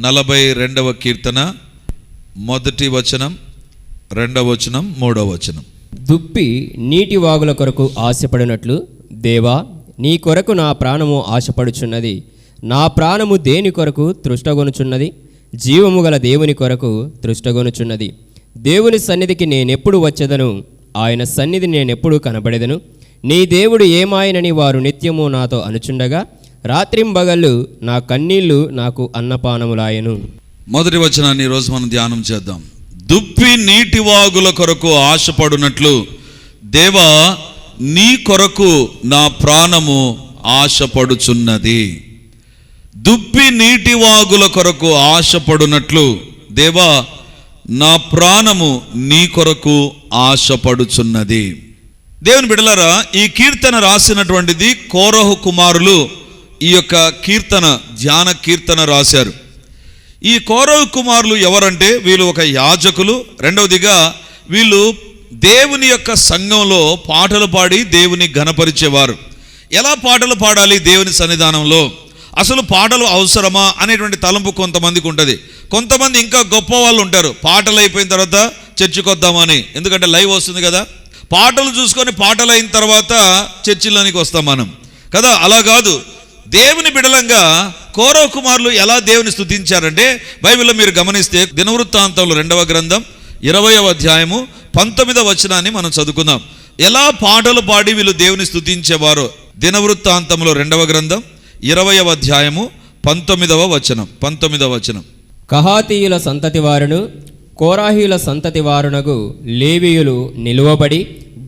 42వ కీర్తన 1వ వచనం, 2వ వచనం, 3వ వచనం. దుప్పి నీటి వాగుల కొరకు ఆశపడినట్లు దేవా, నీ కొరకు నా ప్రాణము ఆశపడుచున్నది. నా ప్రాణము దేని కొరకు తృష్టగొనుచున్నది? జీవము గల దేవుని కొరకు తృష్టగొనుచున్నది. దేవుని సన్నిధికి నేనెప్పుడు వచ్చేదను? ఆయన సన్నిధి నేనెప్పుడు కనబడేదను? నీ దేవుడు ఏమాయనని వారు నిత్యము నాతో అనుచుండగా రాత్రింబగళ్ళు నా కన్నీళ్లు నాకు అన్నపానములాయను. మొదటి వచనాన్ని ఈరోజు మనం ధ్యానం చేద్దాం. దుప్పి నీటి వాగుల కొరకు ఆశపడునట్లు దేవా, నీ కొరకు నా ప్రాణము ఆశపడుచున్నది. దుప్పి నీటి వాగుల కొరకు ఆశపడునట్లు దేవా, నా ప్రాణము నీ కొరకు ఆశపడుచున్నది. దేవుని బిడ్డలారా, ఈ కీర్తన రాసినటువంటిది కోరహు కుమారులు ఈ యొక్క కీర్తన, ధ్యాన కీర్తన రాశారు. ఈ కోరహు కుమారులు ఎవరంటే, వీళ్ళు ఒక యాజకులు. రెండవదిగా వీళ్ళు దేవుని యొక్క సంఘంలో పాటలు పాడి దేవుని ఘనపరిచేవారు. ఎలా పాటలు పాడాలి దేవుని సన్నిధానంలో, అసలు పాటలు అవసరమా అనేటువంటి తలంపు కొంతమందికి ఉంటుంది. కొంతమంది ఇంకా గొప్ప వాళ్ళు ఉంటారు, పాటలు అయిపోయిన తర్వాత చర్చికి వద్దామని, ఎందుకంటే లైవ్ వస్తుంది కదా, పాటలు చూసుకొని పాటలు అయిన తర్వాత చర్చిలోనికి వస్తాం మనం కదా. అలా కాదు, దేవుని బిడలంగా కోరహు కుమారులు ఎలా దేవుని స్తుతించారంటే, బైబిల్లో మీరు గమనిస్తే దినవృత్తాంతంలో 2వ గ్రంథం 20వ అధ్యాయము 19వ వచనాన్ని మనం చదువుకుందాం. ఎలా పాటలు పాడి వీళ్ళు దేవుని స్తుతించేవారో. దినవృత్తాంతంలో 2వ గ్రంథం 20వ అధ్యాయము 19వ వచనం. కహాతీయుల సంతతి వారును కోరాహీల సంతతి వారునగు లేవీయులు నిలువబడి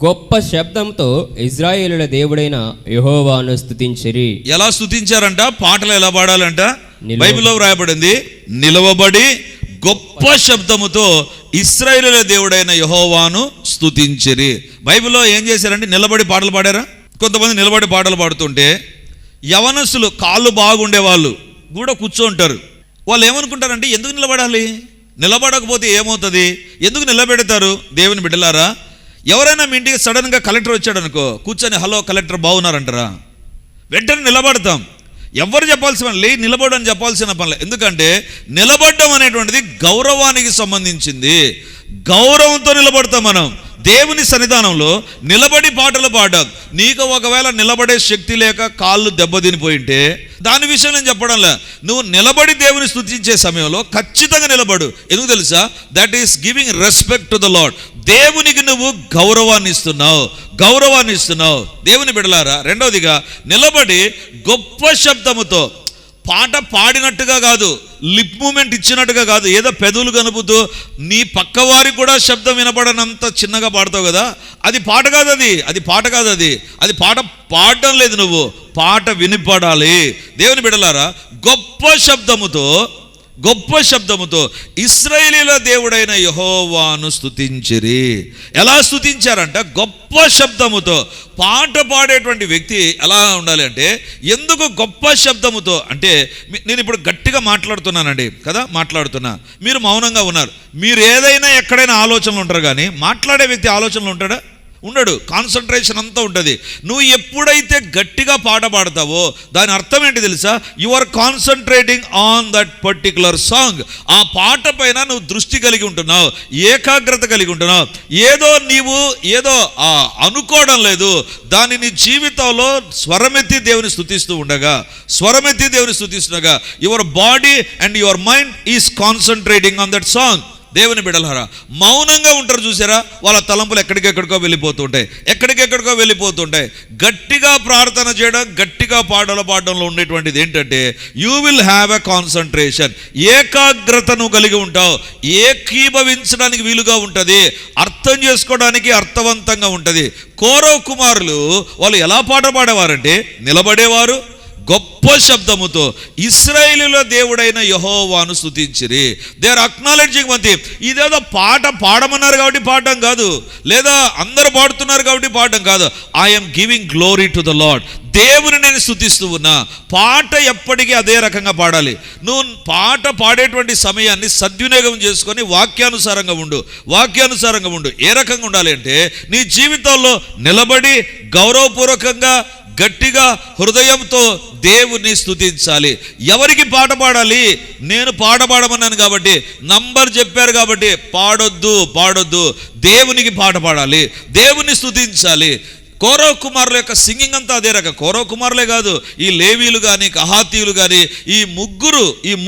గొప్ప శబ్దంతో ఇజ్రాయేలుల దేవుడైన యెహోవాను స్తుతించిరి. ఎలా స్తుతించారంట? పాటలు ఎలా పాడాలంట? బైబిల్లో వ్రాయబడింది, నిలవబడి గొప్ప శబ్దముతో ఇశ్రాయేలుల దేవుడైన యెహోవాను స్తుతించిరి. బైబిల్లో ఏం చేశారంటే నిలబడి పాటలు పాడారా? కొంతమంది నిలబడి పాటలు పాడుతుంటే యవనస్తులు, కాళ్ళు బాగుండే వాళ్ళు కూడా కూర్చోంటారు. వాళ్ళు ఏమనుకుంటారంటే, ఎందుకు నిలబడాలి? నిలబడకపోతే ఏమవుతుంది? ఎందుకు నిలబెడతారు? దేవుని బిడ్డలారా, ఎవరైనా మీ ఇంటికి సడన్గా కలెక్టర్ వచ్చాడు అనుకో, కూర్చొని హలో కలెక్టర్ బాగున్నారంటారా? వెంటనే నిలబడతాం. ఎవరు చెప్పాల్సిన పని లేదు, నిలబడని చెప్పాల్సిన పని. ఎందుకంటే నిలబడడం అనేటువంటిది గౌరవానికి సంబంధించింది. గౌరవంతో నిలబడతాం మనం దేవుని సన్నిధానంలో. నిలబడి పాటలు పాడడం. నీకు ఒకవేళ నిలబడే శక్తి లేక కాళ్ళు దెబ్బతినిపోయింటే దాని విషయం నేను చెప్పడంలే. నువ్వు నిలబడి దేవుని స్తుతించే సమయంలో ఖచ్చితంగా నిలబడు. ఎందుకు తెలుసా? That is giving respect to the lord. దేవునికి నువ్వు గౌరవాన్ని ఇస్తున్నావు దేవుని బిడలారా. రెండవదిగా నిలబడి గొప్ప శబ్దముతో, పాట పాడినట్టుగా కాదు, లిప్ మూమెంట్ ఇచ్చినట్టుగా కాదు, ఏదో పెదవులు కనుపుతూ నీ పక్కవారికి కూడా శబ్దం వినపడనంత చిన్నగా పాడతావు కదా, అది పాట కాదు. అది పాట పాడడం లేదు. నువ్వు పాట వినిపడాలి. దేవుని బిడలారా, గొప్ప శబ్దముతో ఇశ్రాయేలీల దేవుడైన యెహోవాను స్తుతించిరి. ఎలా స్తుతించారంట? గొప్ప శబ్దముతో. పాట పాడేటువంటి వ్యక్తి ఎలా ఉండాలి అంటే, ఎందుకు గొప్ప శబ్దముతో అంటే, నేను ఇప్పుడు గట్టిగా మాట్లాడుతున్నానండి కదా, మాట్లాడుతున్నా, మీరు మౌనంగా ఉన్నారు. మీరు ఏదైనా ఎక్కడైనా ఆలోచనలు ఉంటారు, కానీ మాట్లాడే వ్యక్తి ఆలోచనలు ఉంటాడా? ఉండడు. కాన్సన్ట్రేషన్ అంతా ఉంటుంది. నువ్వు ఎప్పుడైతే గట్టిగా పాట పాడతావో దాని అర్థం ఏంటి తెలుసా? You are concentrating on that particular song. ఆ పాట పైన నువ్వు దృష్టి కలిగి ఉంటున్నావు, ఏకాగ్రత కలిగి ఉంటున్నావు. ఏదో అనుకోవడం లేదు. దాని నీ జీవితంలో స్వరమెత్తి దేవుని స్తుతిస్తుండగా your body and your mind is concentrating on that song. దేవుని బిడలారా, మౌనంగా ఉంటారు చూసారా, వాళ్ళ తలంపులు ఎక్కడికెక్కడికో వెళ్ళిపోతుంటాయి. గట్టిగా ప్రార్థన చేయడం, గట్టిగా పాటలు పాడడంలో ఉండేటువంటిది ఏంటంటే, you will have a concentration. ఏకాగ్రతను కలిగి ఉంటావు. ఏకీభవించడానికి వీలుగా ఉంటుంది, అర్థం చేసుకోవడానికి అర్థవంతంగా ఉంటుంది. కోరహు కుమారులు వాళ్ళు ఎలా పాట పాడేవారంటే, నిలబడేవారు, గొప్ప శబ్దముతో ఇశ్రాయేలుల దేవుడైన యెహోవాను స్తుతించిరి. They are acknowledging one thing. ఇదేదో పాట పాడమన్నారు కాబట్టి పాడడం కాదు, లేదా అందరూ పాడుతున్నారు కాబట్టి పాడడం కాదు. I'm giving glory to the Lord. దేవుని నేను స్తుతిస్తూ ఉన్నా. పాట ఎప్పటికీ అదే రకంగా పాడాలి. నువ్వు పాట పాడేటువంటి సమయాన్ని సద్వినియోగం చేసుకొని వాక్యానుసారంగా ఉండు. ఏ రకంగా ఉండాలి అంటే, నీ జీవితంలో నిలబడి గౌరవపూర్వకంగా గట్టిగా హృదయంతో దేవుని స్తుతించాలి. ఎవరికి పాట పాడాలి? నేను పాట పాడమన్నాను కాబట్టి, నంబర్ చెప్పారు కాబట్టి పాడొద్దు. దేవునికి పాట పాడాలి, దేవుని స్తుతించాలి. కోరవ కుమారుల యొక్క సింగింగ్ అంతా అదే రకం. కోరవ కుమారులే కాదు, ఈ లేవీలు కానీ, కహాతీయులు కానీ, ఈ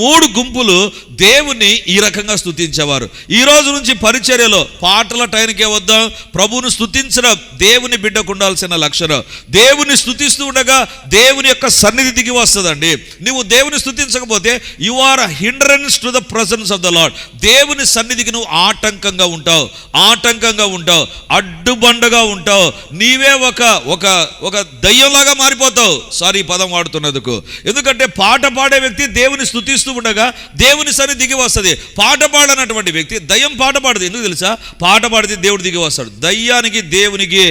మూడు గుంపులు దేవుని ఈ రకంగా స్తుతించేవారు. ఈ రోజు నుంచి పరిచర్యలో పాటల టైంకే వద్దాం. ప్రభువును స్తుతించడం దేవుని బిడ్డకు ఉండాల్సిన లక్షణం. దేవుని స్తుతిస్తూ ఉండగా దేవుని యొక్క సన్నిధి దిగి వస్తుందండి. నువ్వు దేవుని స్తుతించకపోతే you are hindrance to the presence of the Lord. దేవుని సన్నిధికి నువ్వు ఆటంకంగా ఉంటావు, అడ్డుబండగా ఉంటావు. నీవే ఒక దయ్యంలాగా మారిపోతావు. సారీ పదం వాడుతున్నందుకు. ఎందుకంటే పాట పాడే వ్యక్తి దేవుని స్తుతిస్తూ ఉండగా దేవుని సన్నిధి దిగి వస్తుంది. పాట పాడనటువంటి వ్యక్తి, దయ్యం పాట పాడదు. ఎందుకు తెలుసా? పాట పాడితే దేవుడు దిగి వస్తాడు. దయ్యానికి దేవునికి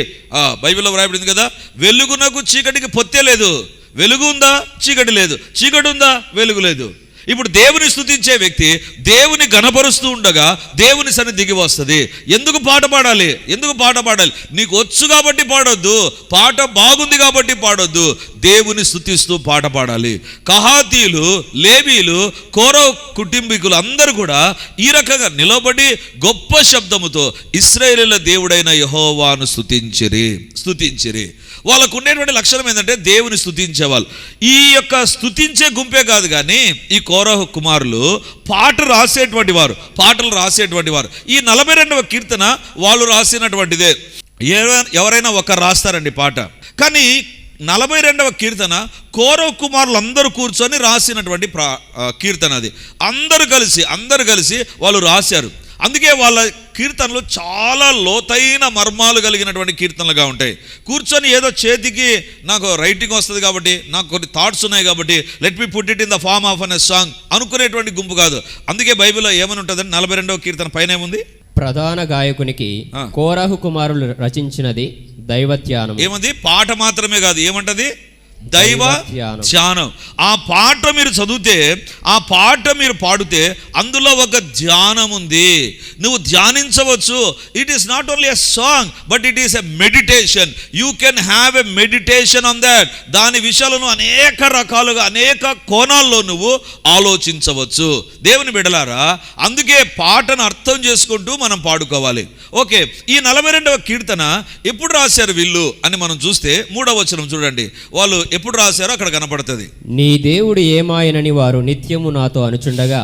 బైబిల్లో వ్రాయబడింది కదా, వెలుగునకు చీకటికి పొత్తే లేదు. వెలుగు ఉందా? చీకటి లేదు. చీకటి ఉందా? వెలుగు లేదు. ఇప్పుడు దేవుని స్తుతించే వ్యక్తి దేవుని గణపరుస్తూ ఉండగా దేవుని సన్నిధి దిగి వస్తుంది. ఎందుకు పాట పాడాలి? నీకు వచ్చు కాబట్టి పాడొద్దు, పాట బాగుంది కాబట్టి పాడొద్దు. దేవుని స్తుతిస్తూ పాట పాడాలి. కహాతీయులు, లేవీలు, కోరవ కుటుంబీకులు అందరూ కూడా ఈ రకంగా నిలబడి గొప్ప శబ్దముతో ఇశ్రాయేలీయుల దేవుడైన యెహోవాను స్తుతించిరి. వాళ్ళకు ఉండేటువంటి లక్షణం ఏంటంటే దేవుని స్తుతించేవాళ్ళు. ఈ యొక్క స్తుతించే గుంపే కాదు కానీ ఈ కోరహు కుమారులు పాటలు రాసేటువంటి వారు. ఈ 42వ కీర్తన వాళ్ళు రాసినటువంటిదే. ఎవరైనా ఒకరు రాస్తారండి పాట. కానీ 42వ కీర్తన కోరహు కుమారులు అందరూ కూర్చొని రాసినటువంటి కీర్తన అది. అందరూ కలిసి వాళ్ళు రాశారు. అందుకే వాళ్ళ కీర్తనలు చాలా లోతైన మర్మాలు కలిగినటువంటి కీర్తనలుగా ఉంటాయి. కూర్చొని ఏదో చేతికి నాకు రైటింగ్ వస్తుంది కాబట్టి, నాకు కొన్ని థాట్స్ ఉన్నాయి కాబట్టి, let me put it in the form of an song అనుకునేటువంటి గుంపు కాదు. అందుకే బైబిల్లో ఏమని ఉంటుందని 42వ కీర్తన పైన ఏముంది? ప్రధాన గాయకునికి కోరహు కుమారులు రచించినది దైవధ్యానం. ఏమంది? పాట మాత్రమే కాదు, ఏమంటది? దైవ ధ్యానం. ఆ పాట మీరు చదివితే, ఆ పాట మీరు పాడితే అందులో ఒక ధ్యానం ఉంది. నువ్వు ధ్యానించవచ్చు. It is not only a song but it is a meditation. You can have a meditation on that. దాని విషయాలను అనేక రకాలుగా, అనేక కోణాల్లో నువ్వు ఆలోచించవచ్చు. దేవుని బిడ్డలారా, అందుకే పాటను అర్థం చేసుకుంటూ మనం పాడుకోవాలి. ఓకే, ఈ 42వ కీర్తన ఎప్పుడు రాశారు వీళ్ళు అని మనం చూస్తే 3వ వచనం చూడండి. వాళ్ళు ఎప్పుడు రాశారో అక్కడ కనపడుతుంది. నీ దేవుడు ఏమాయనని వారు నిత్యము నాతో అనుచుండగా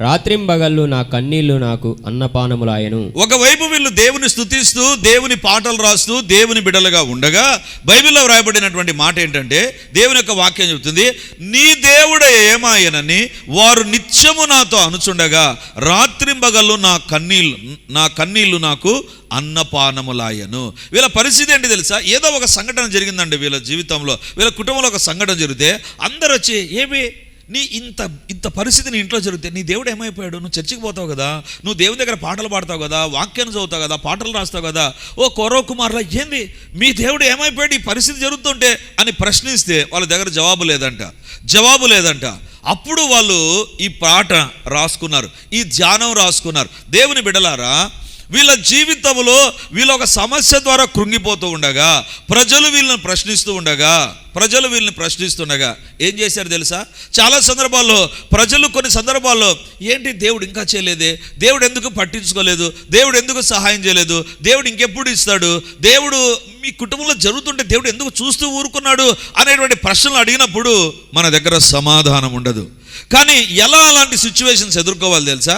రాత్రింబగళ్ళు నా కన్నీళ్లు నాకు అన్నపానములాయను. ఒకవైపు వీళ్ళు దేవుని స్తుతిస్తూ, దేవుని పాటలు రాస్తూ, దేవుని బిడ్డలుగా ఉండగా బైబిల్లో వ్రాయబడినటువంటి మాట ఏంటంటే, దేవుని యొక్క వాక్యం చెబుతుంది, నీ దేవుడు ఏమాయనని వారు నిత్యము నాతో అనుచుండగా రాత్రింబగళ్ళు నా కన్నీళ్లు నాకు అన్నపానములాయను. వీళ్ళ పరిస్థితి ఏంటి తెలుసా? ఏదో ఒక సంఘటన జరిగిందండి వీళ్ళ జీవితంలో, వీళ్ళ కుటుంబంలో ఒక సంఘటన జరిగితే అందరూ వచ్చి, ఏమి నీ ఇంత పరిస్థితి నీ ఇంట్లో జరిగితే నీ దేవుడు ఏమైపోయాడు? నువ్వు చర్చికి పోతావు కదా, నువ్వు దేవుని దగ్గర పాటలు పాడతావు కదా, వాక్యాన్ని చదువుతావు కదా, పాటలు రాస్తావు కదా, ఓ కోరవ కుమారులా ఏంది మీ దేవుడు ఏమైపోయాడు ఈ పరిస్థితి జరుగుతుంటే అని ప్రశ్నిస్తే వాళ్ళ దగ్గర జవాబు లేదంట. అప్పుడు వాళ్ళు ఈ పాట రాసుకున్నారు, ఈ ధ్యానం రాసుకున్నారు. దేవుని బిడ్డలారా, వీళ్ళ జీవితంలో వీళ్ళ ఒక సమస్య ద్వారా కృంగిపోతూ ఉండగా, ప్రజలు వీళ్ళని ప్రశ్నిస్తుండగా ఏం చేశారు తెలుసా? చాలా సందర్భాల్లో ప్రజలు కొన్ని సందర్భాల్లో, ఏంటి దేవుడు ఇంకా చేయలేదే, దేవుడు ఎందుకు పట్టించుకోలేదు, దేవుడు ఎందుకు సహాయం చేయలేదు, దేవుడు ఇంకెప్పుడు ఇస్తాడు, దేవుడు మీ కుటుంబంలో జరుగుతుంటే దేవుడు ఎందుకు చూస్తూ ఊరుకున్నాడు అనేటువంటి ప్రశ్నలు అడిగినప్పుడు మన దగ్గర సమాధానం ఉండదు. కానీ ఎలా అలాంటి సిచ్యువేషన్స్ ఎదుర్కోవాలి తెలుసా?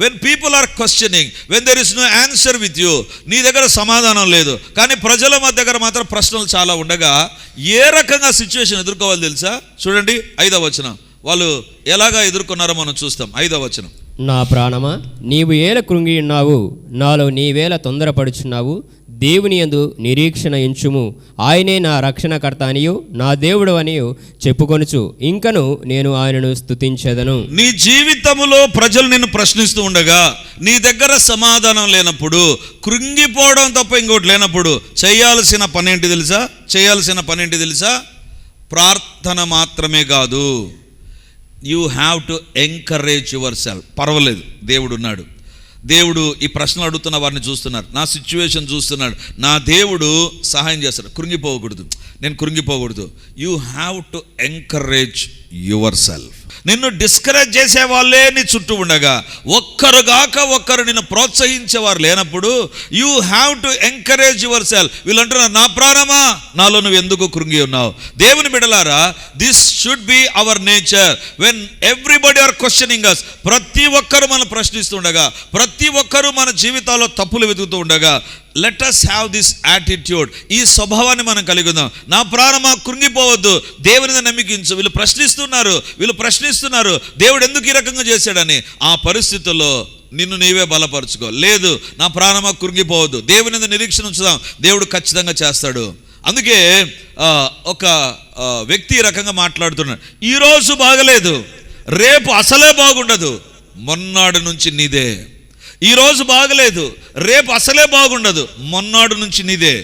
When people are questioning, when there is no answer with you, నీ దగ్గర సమాధానం లేదు కానీ ప్రజల దగ్గర మాత్రం ప్రశ్నలు చాలా ఉండగా ఏ రకంగా సిచ్యువేషన్ ఎదుర్కోవాలి తెలుసా? చూడండి 5వ వచనం. వాళ్ళు ఎలాగా ఎదుర్కొన్నారో మనం చూస్తాం. 5వ వచనం. నా ప్రాణమా, నీవు ఏల కృంగి ఉన్నావు, నాలో నీవేళ తొందరపడుచున్నావు. దేవుని యందు నిరీక్షణ ఎంచుము, ఆయనే నా రక్షణకర్త అనియు నా దేవుడు అనియు చెప్పుకొనుచు ఇంకను నేను ఆయనను స్తుతించెదను. నీ జీవితములో ప్రజలు నిన్ను ప్రశ్నిస్తూ ఉండగా, నీ దగ్గర సమాధానం లేనప్పుడు, కృంగిపోవడం తప్ప ఇంకోటి లేనప్పుడు చేయాల్సిన పని ఏంటి తెలుసా? ప్రార్థన మాత్రమే కాదు, you have to encourage your self. పర్వాలేదు, దేవుడు ఉన్నాడు. దేవుడు ఈ ప్రశ్నలు అడుగుతున్న వారిని చూస్తున్నారు, నా సిచ్యువేషన్ చూస్తున్నాడు, నా దేవుడు సహాయం చేస్తాడు. కృంగిపోకూడదు, నేను కృంగిపోకూడదు. You have to encourage yourself. నిన్ను డిస్కరేజ్ చేసే వాళ్ళే నీ చుట్టూ ఉండగా, ఒక్కరు నిన్ను ప్రోత్సహించేవారు లేనప్పుడు you have to encourage yourself. వీళ్ళు అంటున్నారు, నా ప్రాణమా నాలో నువ్వు ఎందుకు కృంగి ఉన్నావు? దేవుని బిడ్డలారా, this should be our nature. When everybody are questioning us, ప్రతి ఒక్కరు మనం ప్రశ్నిస్తుండగా, ప్రతి ఒక్కరు మన జీవితాల్లో తప్పులు వెతుకుతూ ఉండగా, let us have this attitude. ఈ స్వభావాన్ని మనం కలిగి ఉందాం. నా ప్రాణమా కృంగిపోవద్దు, దేవుని నమ్మికించు. వీళ్ళు ప్రశ్నిస్తున్నారు దేవుడు ఎందుకు ఈ రకంగా చేశాడని. ఆ పరిస్థితుల్లో నిన్ను నీవే బలపరుచుకో. లేదు, నా ప్రాణమా కృంగిపోవద్దు, దేవుని మీద నిరీక్షణ ఉంచుదాం, దేవుడు ఖచ్చితంగా చేస్తాడు. అందుకే ఒక వ్యక్తి ఈ రకంగా మాట్లాడుతున్నాడు, ఈరోజు బాగలేదు, రేపు అసలే బాగుండదు, మొన్నాడు నుంచి నీదే. ఈరోజు బాగలేదు, రేపు అసలే బాగుండదు, మొన్నాడు నుంచి నీదే.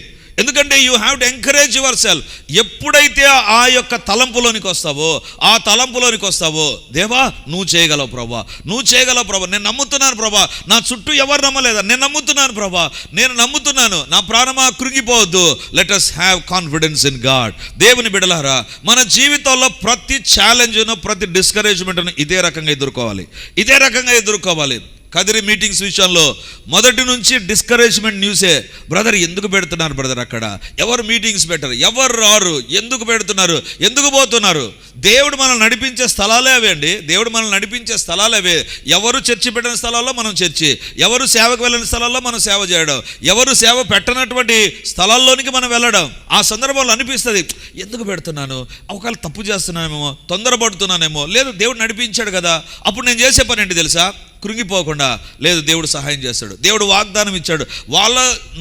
ఎందుకంటే you have to encourage your self. ఎప్పుడైతే ఆ యొక్క తలంపులోనికి వస్తావో, దేవా నువ్వు చేయగలవు ప్రభా, నేను నమ్ముతున్నాను ప్రభా, నా చుట్టూ ఎవరు నమ్మలేదా, నేను నమ్ముతున్నాను ప్రభా, నేను నమ్ముతున్నాను, నా ప్రాణమా కృంగిపోవద్దు. Let us have confidence in God. దేవుని బిడలారా, మన జీవితంలో ప్రతి ఛాలెంజ్ను, ప్రతి డిస్కరేజ్మెంట్ను ఇదే రకంగా ఎదుర్కోవాలి. కదిరి మీటింగ్స్ విషయంలో మొదటి నుంచి డిస్కరేజ్మెంట్ న్యూసే. బ్రదర్ ఎందుకు పెడుతున్నారు బ్రదర్, అక్కడ ఎవరు మీటింగ్స్ పెట్టరు, ఎవరు రారు, ఎందుకు పెడుతున్నారు, ఎందుకు పోతున్నారు? దేవుడు మనల్ని నడిపించే స్థలాలే అవే అండి. ఎవరు చర్చి పెట్టిన స్థలాల్లో మనం చర్చి, ఎవరు సేవకు వెళ్ళిన స్థలాల్లో మనం సేవ చేయడం, ఎవరు సేవ పెట్టనటువంటి స్థలాల్లోనికి మనం వెళ్ళడం. ఆ సందర్భంలో అనిపిస్తుంది, ఎందుకు పెడుతున్నాను, ఒకవేళ తప్పు చేస్తున్నానేమో, తొందరపడుతున్నానేమో. లేదు, దేవుడు నడిపించాడు కదా. అప్పుడు నేను చేసే పని ఏంటి తెలుసా? కృంగిపోకుండా, లేదు దేవుడు సహాయం చేస్తాడు, దేవుడు వాగ్దానం ఇచ్చాడు,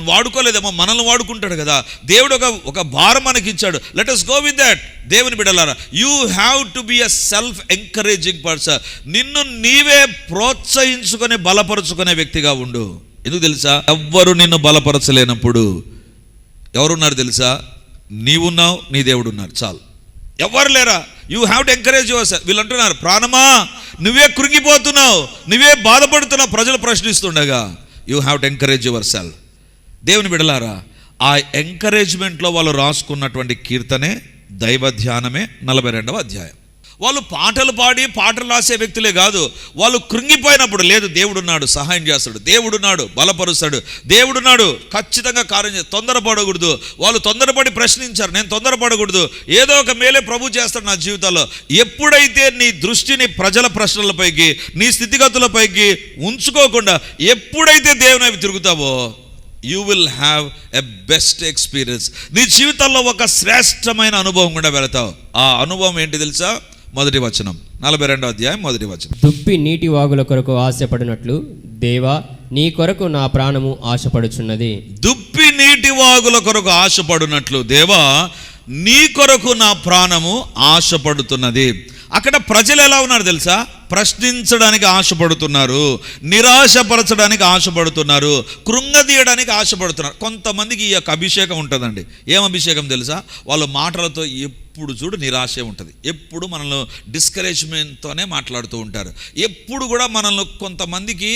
వాడుకోలేదేమో, మనల్ని వాడుకుంటాడు కదా. దేవుడు ఒక భారం మనకి ఇచ్చాడు. Let us go with that. దేవుని బిడ్డలారా, you have to be a self encouraging person. నిన్ను నీవే ప్రోత్సహించుకొని బలపరుచుకునే వ్యక్తిగా ఉండు. ఎందుకు తెలుసా? ఎవ్వరు నిన్ను బలపరచలేనప్పుడు ఎవరున్నారు తెలుసా? నీవున్నావు, నీ దేవుడు ఉన్నారు, చాలు. ఎవరు లేరా? You have to encourage yourself. వీళ్ళు అంటున్నారు, ప్రాణమా నువ్వే కృంగిపోతున్నావు, నువ్వే బాధపడుతున్నావు, ప్రజలు ప్రశ్నిస్తుండగా. You have to encourage yourself. దేవుని బిడలారా, ఆ ఎంకరేజ్మెంట్లో వాళ్ళు రాసుకున్నటువంటి కీర్తనే, దైవ ధ్యానమే 42వ అధ్యాయం. వాళ్ళు పాటలు పాడి పాటలు రాసే వ్యక్తులే కాదు, వాళ్ళు కృంగిపోయినప్పుడు, లేదు దేవుడున్నాడు, సహాయం చేస్తాడు, దేవుడున్నాడు, బలపరుస్తాడు, దేవుడున్నాడు, ఖచ్చితంగా కార్యం చేస్తాడు, తొందరపడకూడదు. వాళ్ళు తొందరపడి ప్రశ్నించారు, నేను తొందరపడకూడదు, ఏదో ఒక మేలే ప్రభు చేస్తాడు నా జీవితంలో. ఎప్పుడైతే నీ దృష్టిని ప్రజల ప్రశ్నలపైకి, నీ స్థితిగతులపైకి ఉంచుకోకుండా ఎప్పుడైతే దేవుని వైపు తిరుగుతావో, you will have a best experience. నీ జీవితంలో ఒక శ్రేష్టమైన అనుభవం కూడా వెళతావు. ఆ అనుభవం ఏంటి తెలుసా? మొదటి వచనం, 42వ అధ్యాయం మొదటి వచనం. దుప్పి నీటి వాగుల కొరకు ఆశపడినట్లు దేవా నీ కొరకు నా ప్రాణము ఆశపడుచున్నది. దుప్పి నీటి వాగుల కొరకు ఆశపడినట్లు దేవా నీ కొరకు నా ప్రాణము ఆశపడుతున్నది. అక్కడ ప్రజలు ఎలా ఉన్నారు తెలుసా? ప్రశ్నించడానికి ఆశపడుతున్నారు, నిరాశపరచడానికి ఆశపడుతున్నారు, కృంగదీయడానికి ఆశపడుతున్నారు. కొంతమందికి ఈ యొక్క అభిషేకం ఉంటుందండి. ఏం అభిషేకం తెలుసా? వాళ్ళ మాటలతో ఎప్పుడు చూడు నిరాశే ఉంటుంది, ఎప్పుడు మనల్ని డిస్కరేజ్మెంట్తోనే మాట్లాడుతూ ఉంటారు. ఎప్పుడు కూడా మనల్ని, కొంతమందికి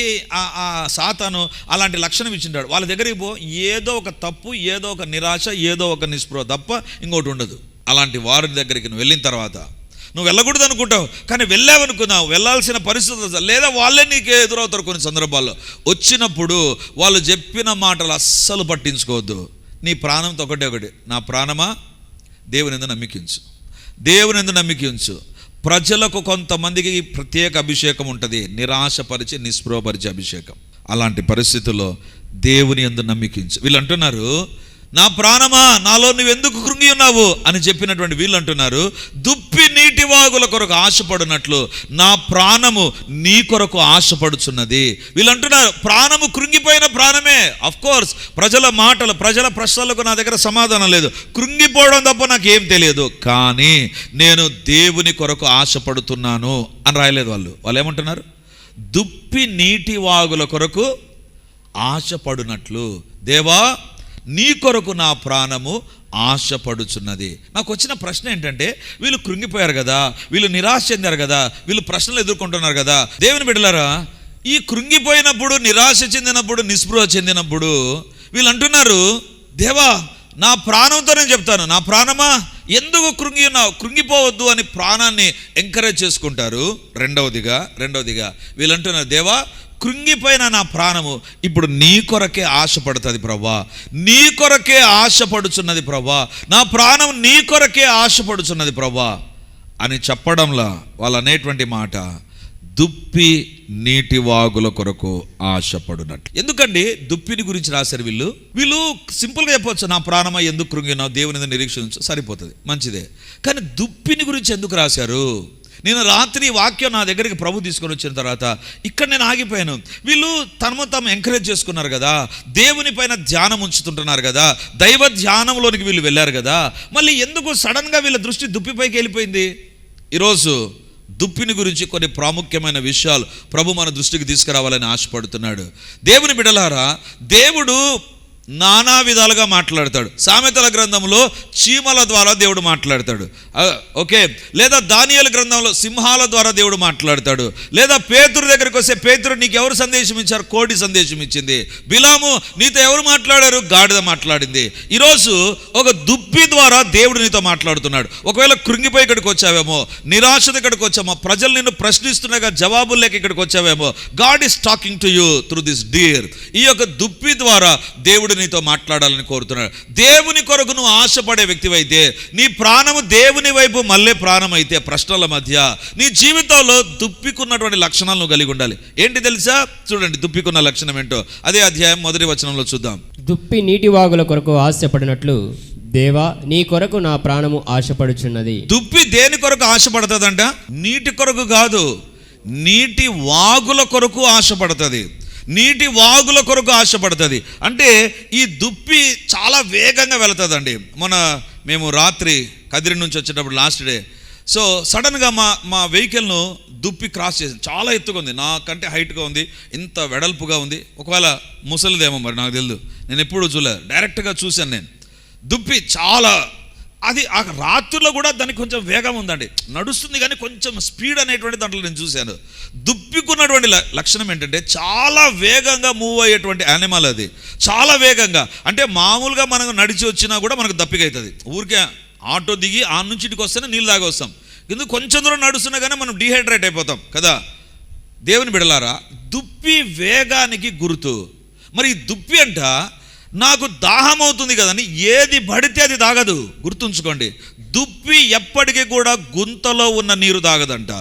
ఆ సాతాను అలాంటి లక్షణం ఇచ్చింటాడు. వాళ్ళ దగ్గరికి ఏదో ఒక తప్పు, ఏదో ఒక నిరాశ, ఏదో ఒక నిస్పృహ తప్ప ఇంకోటి ఉండదు. అలాంటి వారి దగ్గరికి నువ్వు వెళ్ళిన తర్వాత, నువ్వు వెళ్ళకూడదు అనుకుంటావు, కానీ వెళ్ళావనుకున్నావు, వెళ్ళాల్సిన పరిస్థితులు లేదా వాళ్ళే నీకే ఎదురవుతారు. కొన్ని సందర్భాల్లో వచ్చినప్పుడు వాళ్ళు చెప్పిన మాటలు అస్సలు పట్టించుకోవద్దు. నీ ప్రాణంతో ఒకటి, నా ప్రాణమా దేవుని యందు నమ్మిక ఉంచు. ప్రజలకు కొంతమందికి ప్రత్యేక అభిషేకం ఉంటుంది, నిరాశపరిచి నిస్పృహపరిచే అభిషేకం. అలాంటి పరిస్థితుల్లో దేవుని యందు నమ్మిక ఉంచు. వీళ్ళు అంటున్నారు, నా ప్రాణమా నాలో నువ్వు ఎందుకు కృంగి ఉన్నావు అని చెప్పినటువంటి వీళ్ళు అంటున్నారు, దుప్పి నీటి వాగుల కొరకు ఆశపడినట్లు నా ప్రాణము నీ కొరకు ఆశపడుచున్నది. వీళ్ళు అంటున్నారు, ప్రాణము కృంగిపోయిన ప్రాణమే. అఫ్ కోర్స్ ప్రజల మాటలు, ప్రజల ప్రశ్నలకు నా దగ్గర సమాధానం లేదు, కృంగిపోవడం తప్ప నాకేం తెలియదు, కానీ నేను దేవుని కొరకు ఆశపడుతున్నాను అని రాయలేదు. వాళ్ళు ఏమంటున్నారు? దుప్పి నీటి వాగుల కొరకు ఆశపడినట్లు దేవా నీ కొరకు నా ప్రాణము ఆశపడుచున్నది. నాకు వచ్చిన ప్రశ్న ఏంటంటే, వీళ్ళు కృంగిపోయారు కదా, వీళ్ళు నిరాశ చెందారు కదా, వీళ్ళు ప్రశ్నలు ఎదుర్కొంటున్నారు కదా. దేవుని బిడ్డలారా, ఈ కృంగిపోయినప్పుడు, నిరాశ చెందినప్పుడు, నిస్పృహ చెందినప్పుడు వీళ్ళు అంటున్నారు, దేవా నా ప్రాణంతో నేను చెప్తాను, నా ప్రాణమా ఎందుకు కృంగి ఉన్నావు, కృంగిపోవద్దు అని ప్రాణాన్ని ఎంకరేజ్ చేసుకుంటారు. రెండవదిగా వీళ్ళు అంటున్నారు, దేవా కృంగిపోయిన నా ప్రాణము ఇప్పుడు నీ కొరకే ఆశపడుతుంది ప్రభా, నీ కొరకే ఆశపడుచున్నది ప్రభా, నా ప్రాణం నీ కొరకే ఆశపడుచున్నది ప్రభా అని చెప్పడంలా వాళ్ళు అనేటువంటి మాట, దుప్పి నీటి వాగుల కొరకు ఆశపడునట్టు. ఎందుకండి దుప్పిని గురించి రాశారు వీళ్ళు సింపుల్గా చెప్పవచ్చు, నా ప్రాణమా ఎందుకు కృంగినావు, దేవుని నిరీక్షించు, సరిపోతుంది, మంచిదే. కానీ దుప్పిని గురించి ఎందుకు రాశారు? నేను రాత్రి వాక్యం నా దగ్గరికి ప్రభు తీసుకొని వచ్చిన తర్వాత ఇక్కడ నేను ఆగిపోయాను. వీళ్ళు తమ ఎంకరేజ్ చేసుకున్నారు కదా, దేవుని పైన ధ్యానం ఉంచుతుంటున్నారు కదా, దైవ ధ్యానంలోనికి వీళ్ళు వెళ్ళారు కదా, మళ్ళీ ఎందుకు సడన్గా వీళ్ళ దృష్టి దుప్పిపైకి వెళ్ళిపోయింది? ఈరోజు దుప్పిని గురించి కొన్ని ప్రాముఖ్యమైన విషయాలు ప్రభు మన దృష్టికి తీసుకురావాలని ఆశపడుతున్నాడు. దేవుని బిడ్డలారా, దేవుడు నానా విధాలుగా మాట్లాడతాడు. సామెతల గ్రంథంలో చీమల ద్వారా దేవుడు మాట్లాడతాడు, ఓకే, లేదా దానియేలు గ్రంథంలో సింహాల ద్వారా దేవుడు మాట్లాడతాడు, లేదా పేతురు దగ్గరికి వస్తే, పేతురు నీకు ఎవరు సందేశం ఇచ్చారు, కోడి సందేశం ఇచ్చింది. బిలాము నీతో ఎవరు మాట్లాడారు, గాడిద మాట్లాడింది. ఈరోజు ఒక దుప్పి ద్వారా దేవుడు నీతో మాట్లాడుతున్నాడు. ఒకవేళ కృంగిపోయి ఇక్కడికి వచ్చావేమో, నిరాశ ఇక్కడికి వచ్చామో, ప్రజలు నిన్ను ప్రశ్నిస్తున్నాగా జవాబులు లేక ఇక్కడికి వచ్చావేమో, God is talking to you through this dear. ఈ యొక్క దుప్పి ద్వారా దేవుడు నీతో మాట్లాడాలని కోరుతున్నాడు. దేవుని కొరకు నువ్వు ఆశపడే వ్యక్తివైతే, నీ ప్రాణము దేవుని వైపు మళ్ళీ ప్రాణం అయితే, ప్రశ్నల మధ్య నీ జీవితంలో దుప్పికున్నటువంటి లక్షణాలు నువ్వు కలిగి ఉండాలి. ఏంటి తెలుసా? చూడండి దుప్పికున్న లక్షణం ఏంటో, అదే అధ్యాయం 1వ వచనంలో చూద్దాం. దుప్పి నీటి వాగుల కొరకు ఆశపడినట్లు దేవా నీ కొరకు నా ప్రాణము ఆశపడుచున్నది. దుప్పి దేని కొరకు ఆశపడుతుందంట? నీటి కొరకు కాదు, నీటి వాగుల కొరకు ఆశపడుతుంది. నీటి వాగుల కొరకు ఆశపడుతుంది. అంటే ఈ దుప్పి చాలా వేగంగా వెళుతుందండి. మేము రాత్రి కదిరి నుంచి వచ్చేటప్పుడు లాస్ట్ డే, సో సడన్గా మా వెహికల్ను దుప్పి క్రాస్ చేసింది. చాలా ఎత్తుగా ఉంది, నాకంటే హైట్గా ఉంది, ఇంత వెడల్పుగా ఉంది. ఒకవేళ ముసలిదేమో మరి నాకు తెలియదు, నేను ఎప్పుడు చూడలేదు, డైరెక్ట్గా చూశాను నేను. దుప్పి చాలా, అది ఆ రాత్రుల్లో కూడా దానికి కొంచెం వేగం ఉందండి, నడుస్తుంది కానీ కొంచెం స్పీడ్ అనేటువంటి దాంట్లో నేను చూశాను. దుప్పికున్నటువంటి లక్షణం ఏంటంటే చాలా వేగంగా మూవ్ అయ్యేటువంటి యానిమల్ అది, చాలా వేగంగా. అంటే మామూలుగా మనం నడిచి వచ్చినా కూడా మనకు దప్పిక అవుతుంది. ఊరికే ఆటో దిగి ఆ నుంచి ఇటుకు వస్తేనే నీళ్ళు తాగి వస్తాం, ఎందుకు కొంచెం దూరం నడుస్తున్నా కానీ మనం డీహైడ్రేట్ అయిపోతాం కదా. దేవుని బిడలారా, దుప్పి వేగానికి గుర్తు. మరి ఈ దుప్పి అంట నాకు దాహం అవుతుంది కదని ఏది పడితే అది తాగదు. గుర్తుంచుకోండి, దుప్పి ఎప్పటికీ కూడా గుంతలో ఉన్న నీరు తాగదంట,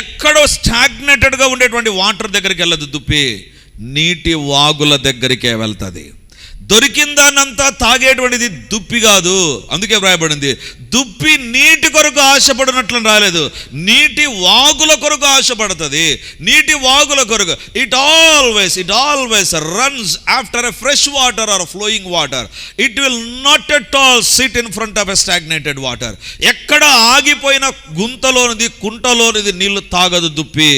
ఎక్కడో స్టాగ్నేటెడ్గా ఉండేటువంటి వాటర్ దగ్గరికి వెళ్ళదు. దుప్పి నీటి వాగుల దగ్గరికే వెళ్తుంది. దొరికిందానంతా తాగేటువంటిది దుప్పి కాదు. అందుకే వ్రాయబడింది, దుప్పి నీటి కొరకు ఆశపడినట్లు రాలేదు, నీటి వాగుల కొరకు ఆశపడుతుంది. నీటి వాగుల కొరకు it always runs after a fresh water or flowing water. It will not at all sit in front of a stagnated water. ఎక్కడ ఆగిపోయిన గుంతలోనిది, కుంటలోనిది నీళ్లు తాగదు దుప్పి.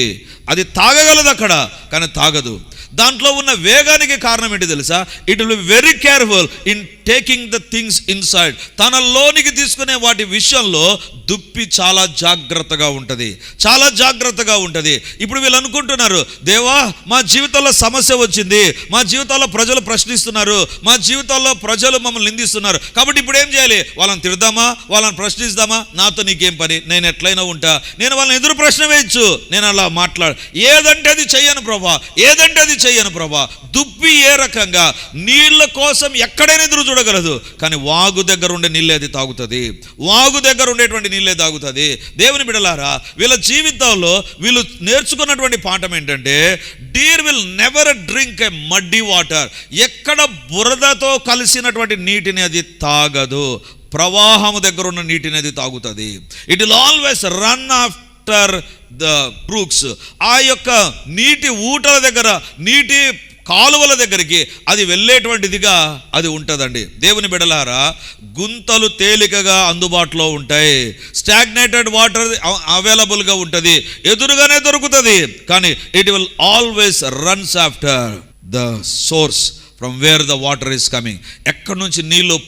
అది తాగగలదు అక్కడ, కానీ తాగదు. దాంట్లో ఉన్న వేగానికి కారణం ఏంటి తెలుసా? It will be very careful in taking the things inside. తనలోనికి తీసుకునే వాటి విషయంలో దుప్పి చాలా జాగ్రత్తగా ఉంటుంది, చాలా జాగ్రత్తగా ఉంటుంది. ఇప్పుడు వీళ్ళు అనుకుంటున్నారు, దేవా మా జీవితంలో సమస్య వచ్చింది, మా జీవితాల్లో ప్రజలు ప్రశ్నిస్తున్నారు, మా జీవితాల్లో ప్రజలు మమ్మల్ని నిందిస్తున్నారు, కాబట్టి ఇప్పుడు ఏం చేయాలి? వాళ్ళని తిడదామా, వాళ్ళని ప్రశ్నిస్తామా? నాతో నీకేం పని, నేను ఎట్లయినా ఉంటా, నేను వాళ్ళని ఎదురు ప్రశ్న వేయచ్చు, నేను అలా ఏదంటే అది చెయ్యను ప్రభా, ఏదంటే అది చెయ్యను ప్రభా. దుప్పి ఏ రకంగా నీళ్ళ కోసం ఎక్కడైనా ఎదురు చూడగలదు, కానీ వాగు దగ్గర ఉండే నీళ్ళే అది తాగుతుంది, వాగు దగ్గర ఉండేటువంటి నీళ్ళే తాగుతుంది. దేవుని బిడ్డలారా, వీళ్ళ జీవితంలో వీళ్ళు నేర్చుకున్నటువంటి పాఠం ఏంటంటే, deer will never drink a muddy water. ఎక్కడ బురదతో కలిసినటువంటి నీటిని అది తాగదు, ప్రవాహము దగ్గర ఉన్న నీటిని అది తాగుతుంది. It will always run after the Brooks. ఆ యొక్క నీటి ఊటల దగ్గర, నీటి కాలువల దగ్గరికి అది వెళ్ళేటువంటిదిగా అది ఉంటుందండి. దేవుని బిడలారా, గుంతలు తేలికగా అందుబాటులో ఉంటాయి, స్టాగ్నేటెడ్ వాటర్ అవైలబుల్గా ఉంటుంది, ఎదురుగానే దొరుకుతుంది, కానీ it will always runs after the source from where the water is coming. ఎక్కడి నుంచి నీళ్ళు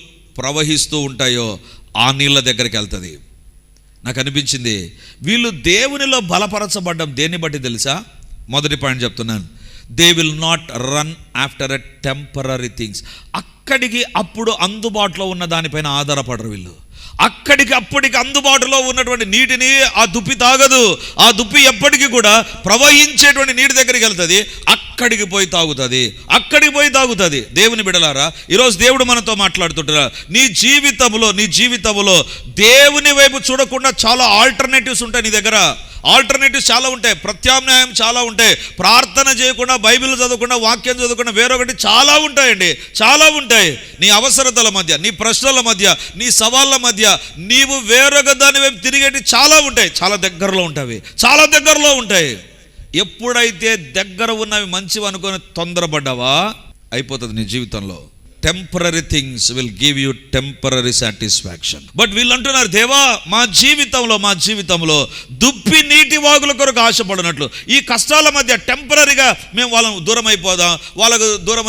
ప్రవహిస్తూ ఉంటాయో ఆ నీళ్ళ దగ్గరికి వెళ్తుంది. నాకు అనిపించింది, వీళ్ళు దేవునిలో బలపరచబడ్డం దేన్ని బట్టి తెలుసా? మొదటి పాయింట్ చెప్తున్నాను, they will not run after a temporary things. అక్కడికి అప్పుడు అందుబాటులో ఉన్న దానిపైన ఆధారపడరు వీళ్ళు. అక్కడికి అప్పటికి అందుబాటులో ఉన్నటువంటి నీటిని ఆ దుప్పి తాగదు. ఆ దుప్పి ఎప్పటికీ కూడా ప్రవహించేటువంటి నీటి దగ్గరికి వెళ్తుంది, అక్కడికి పోయి తాగుతుంది. దేవుని బిడలారా, ఈరోజు దేవుడు మనతో మాట్లాడుతుంటారా, నీ జీవితంలో దేవుని వైపు చూడకుండా చాలా ఆల్టర్నేటివ్స్ ఉంటాయి నీ దగ్గర. ఆల్టర్నేటివ్స్ చాలా ఉంటాయి, ప్రత్యామ్నాయం చాలా ఉంటాయి. ప్రార్థన చేయకుండా, బైబిల్ చదవకుండా, వాక్యం చదవకుండా వేరొకటి చాలా ఉంటాయండి, చాలా ఉంటాయి. నీ అవసరతల మధ్య, నీ ప్రశ్నల మధ్య, నీ సవాళ్ళ మధ్య నీవు వేరొక దాని వైపు తిరిగేటి చాలా ఉంటాయి. చాలా దగ్గరలో ఉంటాయి. ఎప్పుడైతే దగ్గర ఉన్నవి మంచివి అనుకొని తొందరపడ్డావా, అయిపోతుంది నీ జీవితంలో. Temporary things will give you temporary satisfaction. But వీళ్ళు అంటున్నారు, దేవా మా జీవితంలో దుప్పి నీటి వాగుల కొరకు ఆశపడినట్లు ఈ కష్టాల మధ్య టెంపరరీగా మేము వాళ్ళకు దూరం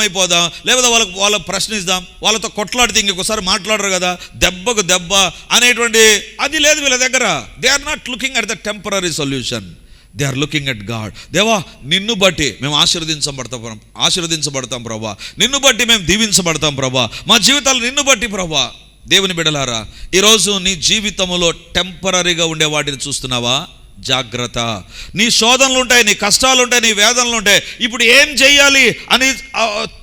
అయిపోదాం, లేదా వాళ్ళకు ప్రశ్నిస్తాం, వాళ్ళతో కొట్లాడితే ఇంకొకసారి మాట్లాడరు కదా, దెబ్బకు దెబ్బ అనేటువంటి అది లేదు వీళ్ళ దగ్గర. They are not looking at the temporary solution, they are looking at God. దేవా నిన్ను బట్టి మేము ఆశీర్వదించబడతాం ప్రభా, నిన్ను బట్టి మేము దీవించబడతాం ప్రభా, మా జీవితాలు నిన్ను బట్టి ప్రభా. దేవుని బిడలారా, ఈరోజు నీ జీవితంలో టెంపరరీగా ఉండే వాటిని చూస్తున్నావా? జాగ్రత్త. నీ శోధనలు ఉంటాయి, నీ కష్టాలు ఉంటాయి, నీ వేదనలు ఉంటాయి. ఇప్పుడు ఏం చెయ్యాలి అని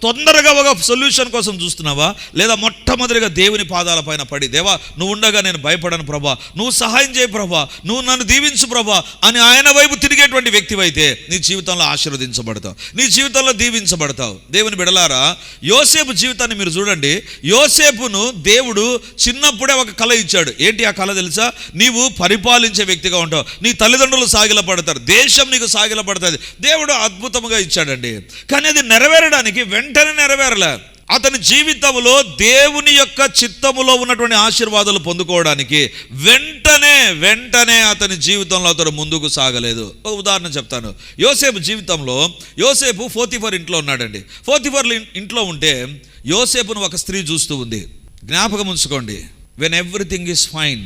తొందరగా ఒక సొల్యూషన్ కోసం చూస్తున్నావా? లేదా మొట్టమొదటిగా దేవుని పాదాల పైన పడి, దేవా నువ్వు ఉండగా నేను భయపడను ప్రభా, నువ్వు సహాయం చేయి ప్రభా, నువ్వు నన్ను దీవించు ప్రభా అని ఆయన వైపు తిరిగేటువంటి వ్యక్తివైతే నీ జీవితంలో ఆశీర్వదించబడతావు, నీ జీవితంలో దీవించబడతావు. దేవుని బిడలారా, యోసేపు జీవితాన్ని మీరు చూడండి. యోసేపును దేవుడు చిన్నప్పుడే ఒక కళ ఇచ్చాడు. ఏంటి ఆ కళ తెలుసా? నీవు పరిపాలించే వ్యక్తిగా ఉంటావు, నీ తల్లిదండ్రులు సాగిలపడతారు, దేశం నీకు సాగిలపడుతుంది. దేవుడు అద్భుతంగా ఇచ్చాడండి. కానీ అది నెరవేరడానికి వెంటనే నెరవేరలే. అతని జీవితంలో దేవుని యొక్క చిత్తములో ఉన్నటువంటి ఆశీర్వాదాలు పొందుకోవడానికి వెంటనే అతని జీవితంలో అతను ముందుకు సాగలేదు. ఒక ఉదాహరణ చెప్తాను. యోసేపు జీవితంలో యోసేపు పోతీఫర్ ఇంట్లో ఉన్నాడండి. పోతీఫర్ ఇంట్లో ఉంటే యోసేపును ఒక స్త్రీ చూస్తూ ఉంది. జ్ఞాపకం ఉంచుకోండి, when everything is fine,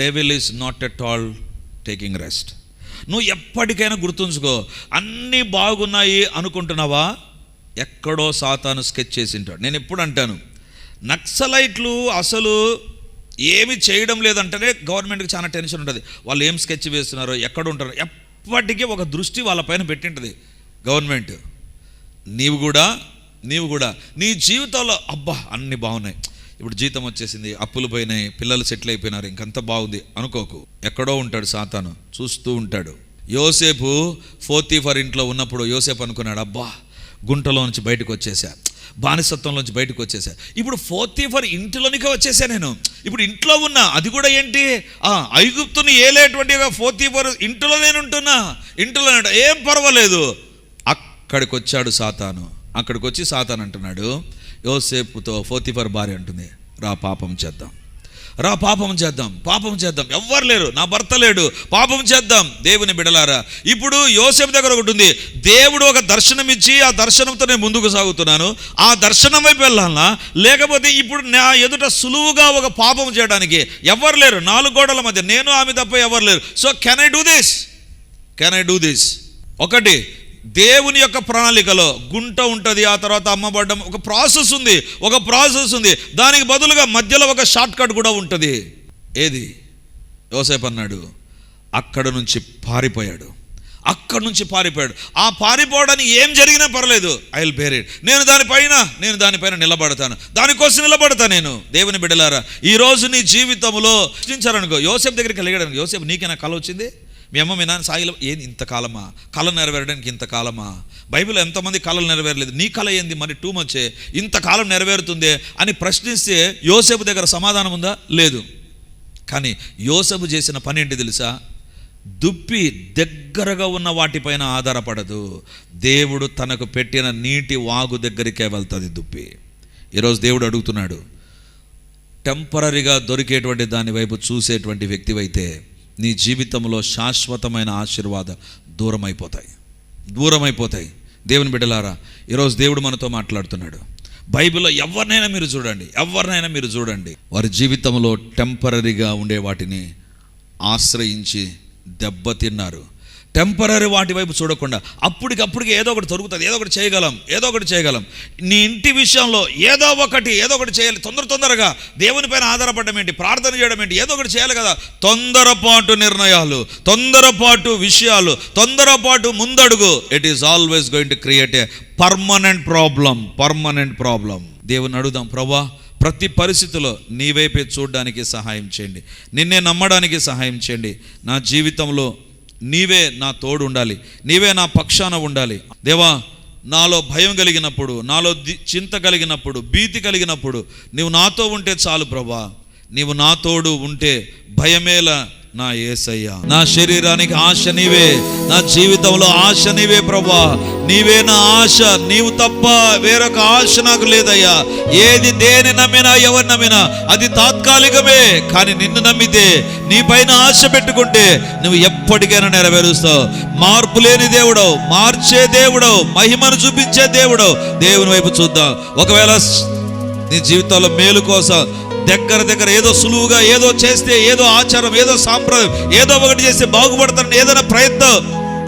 devil is not at all taking rest. నువ్వు ఎప్పటికైనా గుర్తుంచుకో, అన్నీ బాగున్నాయి అనుకుంటున్నావా, ఎక్కడో సాతాను స్కెచ్ చేసి ఉంటాడు. నేను ఎప్పుడు అంటాను, నక్సలైట్లు అసలు ఏమి చేయడం లేదంటేనే గవర్నమెంట్కి చాలా టెన్షన్ ఉంటుంది. వాళ్ళు ఏం స్కెచ్ వేస్తున్నారో, ఎక్కడ ఉంటారో ఎప్పటికీ ఒక దృష్టి వాళ్ళపైన పెట్టింటుంది గవర్నమెంట్. నీవు కూడా నీ జీవితంలో అబ్బా అన్నీ బాగున్నాయి, ఇప్పుడు జీతం వచ్చేసింది, అప్పులు పోయినాయి, పిల్లలు సెటిల్ అయిపోయినారు, ఇంకంతా బాగుంది అనుకోకు. ఎక్కడో ఉంటాడు సాతాను, చూస్తూ ఉంటాడు. యోసేపు పోతీఫర్ ఇంట్లో ఉన్నప్పుడు యోసేపు అనుకున్నాడు, అబ్బా గుంటలో నుంచి బయటకు వచ్చేసా, బానిసత్వంలోంచి బయటకు వచ్చేసా, ఇప్పుడు పోతీఫర్ ఇంటిలోనికి వచ్చేసా, నేను ఇప్పుడు ఇంట్లో ఉన్నా. అది కూడా ఏంటి, ఐగుప్తుని ఏలేటువంటి పోతీఫర్ ఇంటిలో నేను ఉంటున్నా, ఇంటిలో ఏం పర్వాలేదు. అక్కడికి వచ్చాడు సాతాను. అక్కడికి వచ్చి సాతాను అంటున్నాడు యోసేపుతో, పోతీఫర్ భార్య అంటుంది, రా పాపం చేద్దాం, ఎవ్వరు లేరు, నా భర్త లేడు, పాపం చేద్దాం. దేవుని బిడలారా, ఇప్పుడు యోసేపు దగ్గర ఒకటి ఉంది. దేవుడు ఒక దర్శనం ఇచ్చి ఆ దర్శనంతో నేను ముందుకు సాగుతున్నాను, ఆ దర్శనం వైపు వెళ్ళాలనా, లేకపోతే ఇప్పుడు నా ఎదుట సులువుగా ఒక పాపం చేయడానికి ఎవరు లేరు, 4 గోడల మధ్య నేను ఆమె తప్ప ఎవరు లేరు. So can I do this? ఒకటి, దేవుని యొక్క ప్రణాళికలో గుంట ఉంటుంది, ఆ తర్వాత అమ్మబడ్డం, ఒక ప్రాసెస్ ఉంది. దానికి బదులుగా మధ్యలో ఒక షార్ట్ కట్ కూడా ఉంటుంది. ఏది? యోసేపు అన్నాడు, అక్కడి నుంచి పారిపోయాడు. ఆ పారిపోవడానికి ఏం జరిగినా పర్లేదు, ఐ విల్ బేర్ ఇట్. నేను దానిపైన నిలబడతాను, దానికోసం నిలబడతాను నేను. దేవుని బిడ్డలారా, ఈరోజు నీ జీవితంలో సృష్టించారనుకో, యోసేపు దగ్గరికి వెళ్ళగడానికి, యోసేపు నీకైనా కళ వచ్చింది, మీ అమ్మ మీ నాన్న సాగిలో ఏంది ఇంతకాలమా, కళ నెరవేరడానికి ఇంతకాలమా? బైబిల్ ఎంతమంది కళలు నెరవేరలేదు, నీ కళ ఏంది మరి టూ మచ్చే, ఇంతకాలం నెరవేరుతుందే అని ప్రశ్నిస్తే యోసేపు దగ్గర సమాధానం ఉందా? లేదు. కానీ యోసేపు చేసిన పని ఏంటి తెలుసా? దుప్పి దగ్గరగా ఉన్న వాటిపైన ఆధారపడదు, దేవుడు తనకు పెట్టిన నీటి వాగు దగ్గరికే వెళ్తుంది దుప్పి. ఈరోజు దేవుడు అడుగుతున్నాడు, టెంపరరీగా దొరికేటువంటి దాని వైపు చూసేటువంటి వ్యక్తివైతే నీ జీవితంలో శాశ్వతమైన ఆశీర్వాదం దూరం అయిపోతాయి. దేవుని బిడ్డలారా, ఈరోజు దేవుడు మనతో మాట్లాడుతున్నాడు. బైబిల్లో ఎవరినైనా మీరు చూడండి, వారి జీవితంలో టెంపరరీగా ఉండే వాటిని ఆశ్రయించి దెబ్బతిన్నారు, టెంపరీ వాటి వైపు చూడకుండా అప్పటికప్పటికి ఏదో ఒకటి దొరుకుతుంది, ఏదో ఒకటి చేయగలం. నీ ఇంటి విషయంలో ఏదో ఒకటి చేయాలి. తొందరగా దేవుని పైన ఆధారపడడం ఏంటి, ప్రార్థన చేయడం ఏంటి, ఏదో ఒకటి చేయాలి కదా. తొందరపాటు నిర్ణయాలు, తొందరపాటు విషయాలు, తొందరపాటు ముందడుగు, it is always going to create a permanent problem. దేవుని అడుగుదాం, ప్రభువా ప్రతి పరిస్థితిలో నీ వైపే చూడడానికి సహాయం చేయండి, నిన్నే నమ్మడానికి సహాయం చేయండి. నా జీవితంలో నీవే నా తోడు ఉండాలి, నీవే నా పక్షాన ఉండాలి. దేవా, నాలో భయం కలిగినప్పుడు, నాలో చింత కలిగినప్పుడు, భీతి కలిగినప్పుడు నీవు నాతో ఉంటే చాలు ప్రభా. నీవు నా తోడు ఉంటే భయమేలా నా యేసయ్య. నా శరీరానికి ఆశ నీవే, నా జీవితంలో ఆశ నీవే ప్రభా. నీవే నా ఆశ, నీవు తప్ప వేరొక ఆశ నాకు లేదయ్యా. ఏది దేని నమ్మినా ఎవరు నమ్మినా అది తాత్కాలికమే, కానీ నిన్ను నమ్మితే, నీ పైన ఆశ పెట్టుకుంటే నువ్వు ఎప్పటికైనా నెరవేరుస్తావు. మార్పు లేని దేవుడవు, మార్చే దేవుడవు, మహిమను చూపించే దేవుడవు. దేవుని వైపు చూద్దాం. ఒకవేళ నీ జీవితంలో మేలు కోసం దగ్గర ఏదో సులువుగా ఏదో చేస్తే, ఏదో ఆచారం, ఏదో సాంప్రదాయం, ఏదో ఒకటి చేస్తే బాగుపడతానని ఏదైనా ప్రయత్నం,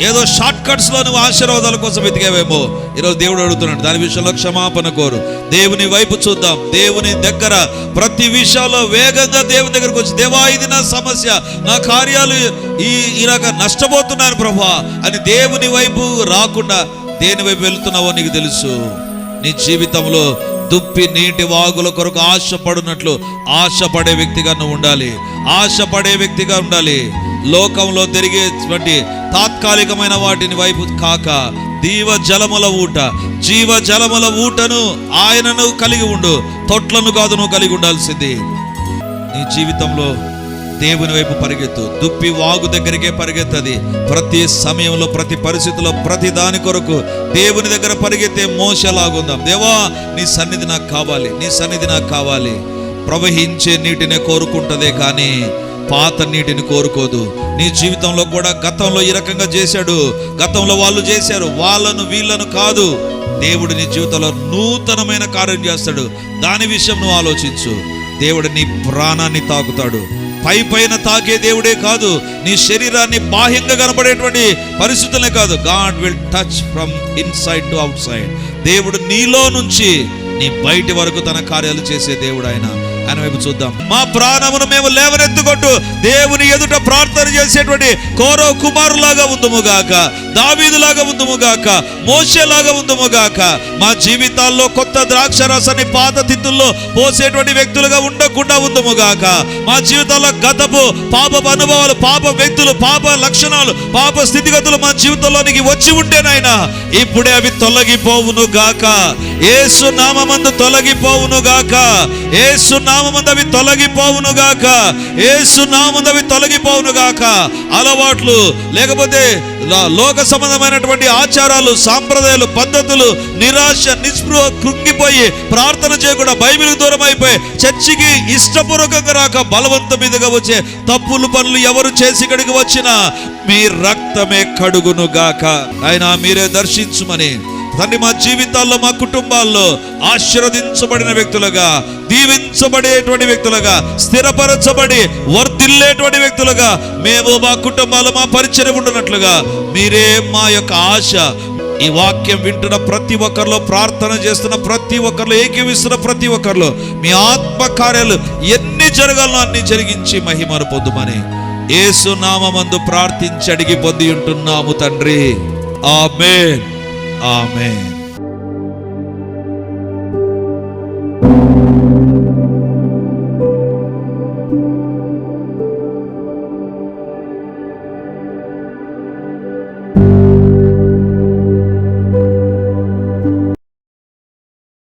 ఏదో షార్ట్ కట్స్లో నువ్వు ఆశీర్వాదాల కోసం వెతికేవేమో, ఈరోజు దేవుడు అడుగుతున్నాడు. దాని విషయంలో క్షమాపణ కోరు, దేవుని వైపు చూద్దాం. దేవుని దగ్గర ప్రతి విషయంలో వేగంగా దేవుని దగ్గరకు వచ్చి, దేవా ఇది నా సమస్య, నా కార్యాలు ఇలాగ నష్టపోతున్నాను ప్రభా అని దేవుని వైపు రాకుండా దేని వైపు వెళుతున్నావో నీకు తెలుసు. నీ జీవితంలో దుప్పి నీటి వాగుల కొరకు ఆశపడినట్లు ఆశపడే వ్యక్తిగా నువ్వు ఉండాలి. లోకంలో తిరిగేటువంటి తాత్కాలికమైన వాటిని వైపు కాక జీవ జలముల ఊటను ఆయనను కలిగి ఉండు. తొట్లను కాదు నువ్వు కలిగి ఉండాల్సింది. నీ జీవితంలో దేవుని వైపు పరిగెత్తు. దుప్పి వాగు దగ్గరికే పరిగెత్తది. ప్రతి సమయంలో, ప్రతి పరిస్థితిలో, ప్రతి దాని కొరకు దేవుని దగ్గర పరిగెత్తే మోసలాగుందాం. దేవా నీ సన్నిధి నాకు కావాలి. ప్రవహించే నీటినే కోరుకుంటదే కానీ పాత నీటిని కోరుకోదు. నీ జీవితంలో కూడా గతంలో ఈ రకంగా చేశాడు, గతంలో వాళ్ళు చేశారు, వాళ్ళను వీళ్ళను కాదు. దేవుడు నీ జీవితంలో నూతనమైన కార్యం చేస్తాడు. దాని విషయం నువ్వు ఆలోచించు. దేవుడు నీ ప్రాణాన్ని తాకుతాడు. పైన తాకే దేవుడే కాదు, నీ శరీరాన్ని బాహ్యంగా కనబడేటువంటి పరిస్థితులే కాదు. God will touch from inside to out side. దేవుడు నీలో నుంచి నీ బయటి వరకు తన కార్యాలు చేసే దేవుడు ఆయన వైపు చూద్దాం. మా ప్రాణమును మేము లేవనెత్తుకొట్టు దేవుని ఎదుట ప్రార్థన చేసేటువంటి కోరో కుమారులాగా ఉందుముగాక, దావీదులాగా ఉందుముగాక, మోషేలాగా ఉందుముగాక. మా జీవితాల్లో కొత్త ద్రాక్ష రసాన్ని పాత తిత్తుల్లో పోసేటువంటి వ్యక్తులుగా ఉండకుండా ఉందుముగాక. మా జీవితాల్లో గతపు పాపపు అనుభవాలు, పాప వ్యక్తులు, పాప లక్షణాలు, పాప స్థితిగతులు మా జీవితంలోనికి వచ్చి ఉంటేనైనా ఇప్పుడే అవి తొలగిపోవును గాక. యేసు నామమందు తొలగిపోవును గాక. యేసు నామమందు అవి తొలగిపోవును గాక. యేసు నామమందు అవి తొలగిపోవును గాక. అలవాట్లు, లేకపోతే లోక సంబంధమైనటువంటి ఆచారాలు, సాంప్రదాయాలు, పద్ధతులు, నిరాశ, నిస్పృహ, కృంగిపోయి ప్రార్థన చేయకుండా బైబిల్ దూరం అయిపోయి చర్చికి ఇష్టపూర్వకంగా రాక బలవంతం మీదుగా వచ్చే తప్పులు పనులు ఎవరు చేసి ఇక్కడికి వచ్చినా మీ రక్తమే కడుగును గాక. ఆయన మీరే దర్శించుమని తండ్రి, మా జీవితాల్లో, మా కుటుంబాల్లో ఆశీర్వదించబడిన వ్యక్తులుగా, దీవించబడేటువంటి వ్యక్తులుగా, స్థిరపరచబడి వర్ధిల్లేటువంటి వ్యక్తులుగా మేము, మా కుటుంబాలు, మా పరిచయం ఉంటున్నట్లుగా మీరే మా యొక్క ఆశ. ఈ వాక్యం వింటున్న ప్రతి ఒక్కరిలో, ప్రార్థన చేస్తున్న ప్రతి ఒక్కరిలో, ఏకీవిస్తున్న ప్రతి ఒక్కరిలో మీ ఆత్మ కార్యాలు ఎన్ని జరగాలో అన్ని జరిగించి మహిమను పొందుమని యేసు నామమందు ప్రార్థించి అడిగి పొంది ఉంటున్నాము తండ్రి. ఆమేన్. ఆమేన్.